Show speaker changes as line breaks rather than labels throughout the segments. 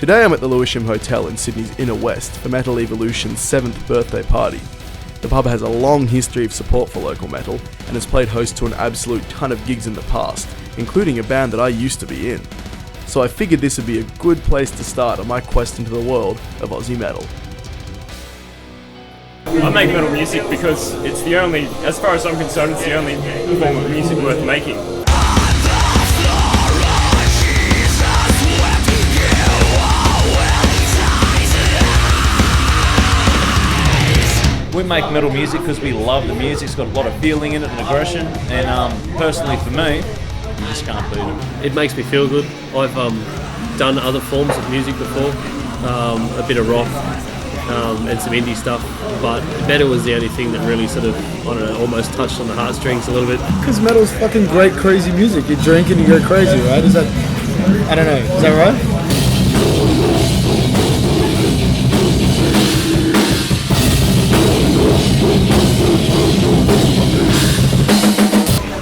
Today I'm at the Lewisham Hotel in Sydney's Inner West for Metal Evolution's 7th birthday party. The pub has a long history of support for local metal and has played host to an absolute ton of gigs in the past, including a band that I used to be in. So I figured this would be a good place to start on my quest into the world of Aussie metal.
I make metal music because it's the only, as far as I'm concerned, it's the only form of music worth making.
We make metal music because we love the music. It's got a lot of feeling in it and aggression. And personally for me, you just can't beat it.
It makes me feel good. I've done other forms of music before, a bit of rock and some indie stuff, but metal was the only thing that really sort of, I don't know, almost touched on the heartstrings a little bit.
Because metal's fucking great, crazy music. You drink and you go crazy, right? Is that, I don't know, is that right?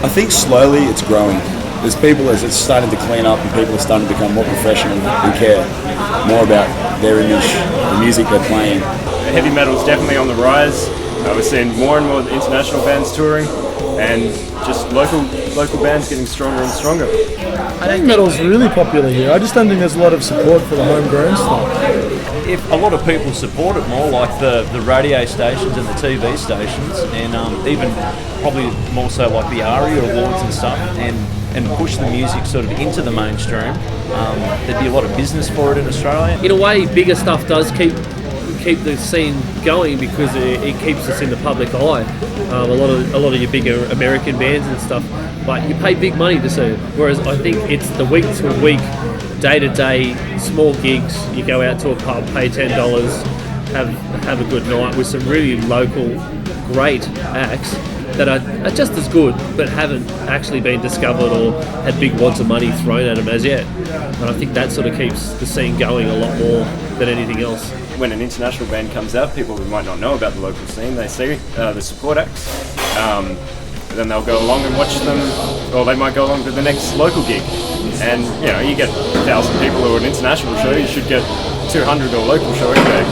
I think slowly it's growing. There's people as it's starting to clean up and people are starting to become more professional and care more about their image, the music they're playing.
Heavy metal is definitely on the rise. We're seeing more and more international bands touring and just local bands getting stronger and stronger.
I think metal's really popular here. I just don't think there's a lot of support for the homegrown stuff.
If a lot of people support it more, like the radio stations and the TV stations, and even probably more so like the ARIA awards and stuff, and push the music sort of into the mainstream, there'd be a lot of business for it in Australia.
In a way, bigger stuff does keep the scene going because it keeps us in the public eye. A lot of your bigger American bands and stuff, but you pay big money to see it. Whereas I think it's the week to week, day to day, small gigs. You go out to a pub, pay $10, have a good night with some really local, great acts that are just as good, but haven't actually been discovered or had big wads of money thrown at them as yet. And I think that sort of keeps the scene going a lot more than anything else.
When an international band comes out, people who might not know about the local scene, they see the support acts, then they'll go along and watch them, or they might go along to the next local gig. And you know, you get 1,000 people who are an international show, you should get 200 to a local show anyway.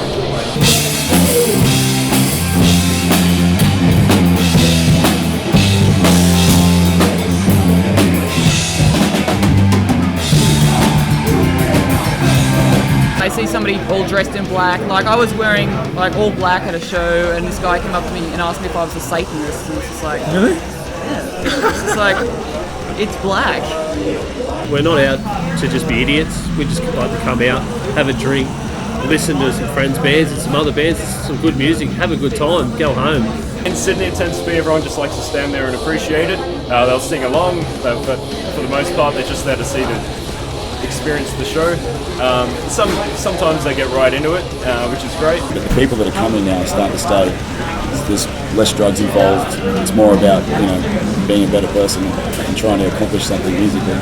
I see somebody all dressed in black. Like I was wearing like all black at a show, and this guy came up to me and asked me if I was a Satanist, and it's just like,
Really?
yeah, it's just like, it's black.
We're not out to just be idiots. We just like to come out, have a drink, listen to some friends' bands and some other bands, some good music, have a good time, go home.
In Sydney, it tends to be everyone just likes to stand there and appreciate it. They'll sing along, but for the most part, they're just there to see experience the show. Sometimes they get right into it, which is great.
But the people that are coming now are starting to stay. There's less drugs involved. It's more about, you know, being a better person and trying to accomplish something musically.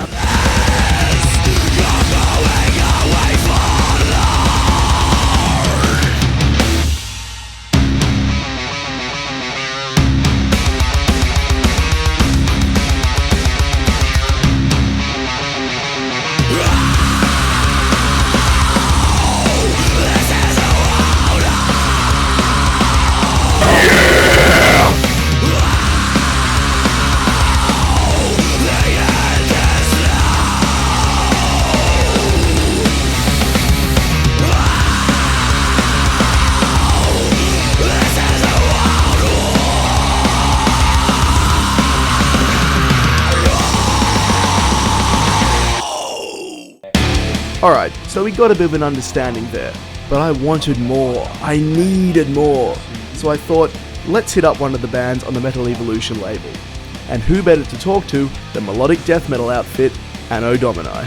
Alright, so we got a bit of an understanding there, but I wanted more. I needed more. So I thought, let's hit up one of the bands on the Metal Evolution label. And who better to talk to than melodic death metal outfit, Anno Domini.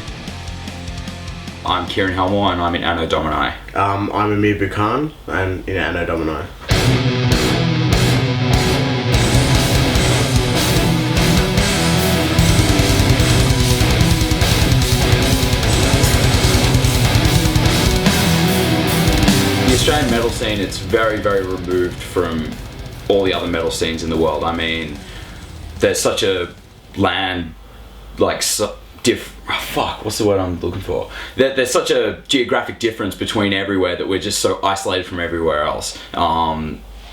I'm Kieran Helmore and I'm in Anno Domini.
I'm Amir Bukhan and in Anno Domini.
The Australian metal scene, it's very, very removed from all the other metal scenes in the world. I mean, there's such a land, like, what's the word I'm looking for? There's such a geographic difference between everywhere that we're just so isolated from everywhere else.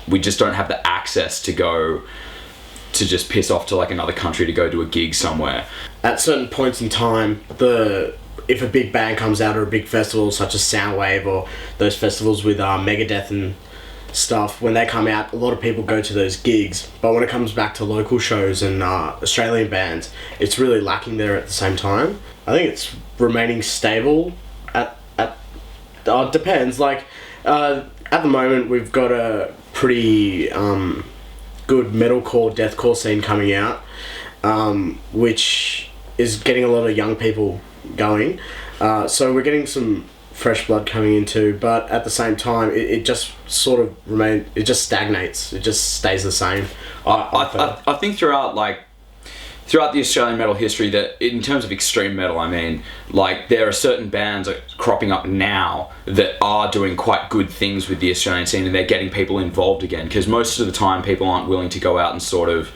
We just don't have the access to go to just piss off to like another country to go to a gig somewhere.
At certain points in time, if a big band comes out or a big festival such as Soundwave or those festivals with Megadeth and stuff, when they come out, a lot of people go to those gigs. But when it comes back to local shows and Australian bands, it's really lacking there at the same time. I think it's remaining stable. It depends. Like at the moment, we've got a pretty good metalcore, deathcore scene coming out, which is getting a lot of young people going. So we're getting some fresh blood coming into, but at the same time, it just sort of it just stagnates. It just stays the same.
I think throughout the Australian metal history, that in terms of extreme metal, I mean, like there are certain bands cropping up now that are doing quite good things with the Australian scene, and they're getting people involved again, because most of the time people aren't willing to go out and sort of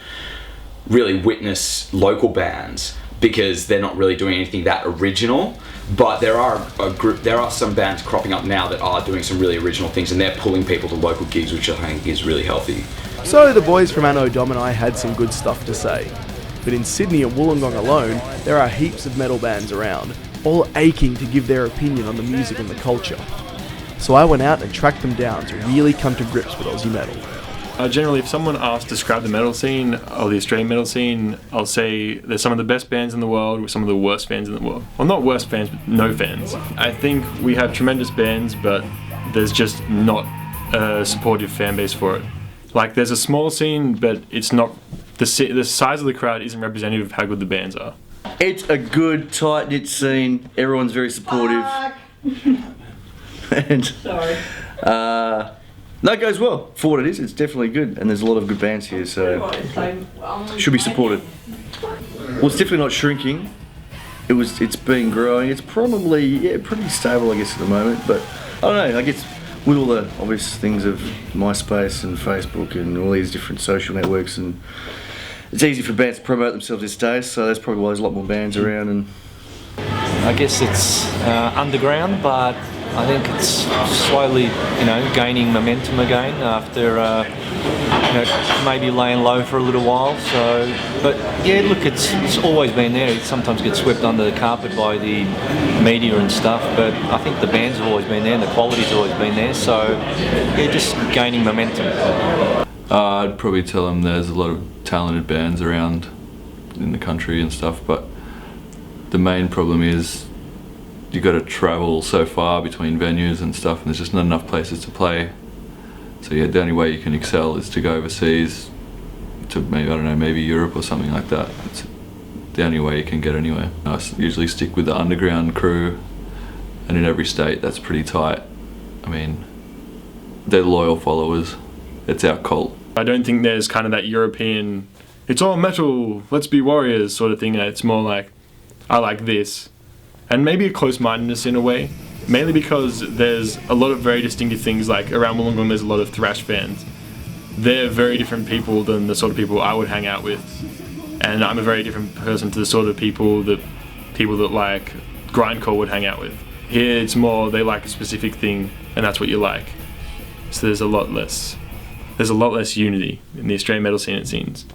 really witness local bands because they're not really doing anything that original. But there are some bands cropping up now that are doing some really original things, and they're pulling people to local gigs, which I think is really healthy.
So the boys from Anno Domini had some good stuff to say. But in Sydney and Wollongong alone, there are heaps of metal bands around, all aching to give their opinion on the music and the culture. So I went out and tracked them down to really come to grips with Aussie metal.
Generally, if someone asks to describe the metal scene or the Australian metal scene, I'll say there's some of the best bands in the world with some of the worst fans in the world. Well, not worst fans, but no fans. I think we have tremendous bands, but there's just not a supportive fan base for it. Like, there's a small scene, but it's not... The size of the crowd isn't representative of how good the bands are.
It's a good, tight-knit scene. Everyone's very supportive. And, no, it goes well. For what it is, it's definitely good. And there's a lot of good bands here, so should be supported. Well, it's definitely not shrinking. It's been growing. It's probably, pretty stable, I guess, at the moment. But, I don't know, I guess with all the obvious things of MySpace and Facebook and all these different social networks, and it's easy for bands to promote themselves these days, so that's probably why there's a lot more bands around. And
I guess it's underground, but I think it's slowly, gaining momentum again after, maybe laying low for a little while. So, but yeah, look, it's always been there. It sometimes gets swept under the carpet by the media and stuff, but I think the bands have always been there and the quality's always been there. So, yeah, just gaining momentum.
I'd probably tell them there's a lot of talented bands around in the country and stuff, but the main problem is you got to travel so far between venues and stuff, and there's just not enough places to play. So yeah, the only way you can excel is to go overseas to maybe Europe or something like that. It's the only way you can get anywhere. I usually stick with the underground crew, and in every state that's pretty tight. I mean, they're loyal followers. It's our cult.
I don't think there's kind of that European, it's all metal, let's be warriors sort of thing. It's more like, I like this. And maybe a close-mindedness in a way, mainly because there's a lot of very distinctive things, like around Wollongong there's a lot of thrash fans. They're very different people than the sort of people I would hang out with. And I'm a very different person to the sort of people that like grindcore would hang out with. Here it's more, they like a specific thing and that's what you like. So there's a lot less unity in the Australian metal scene, it seems.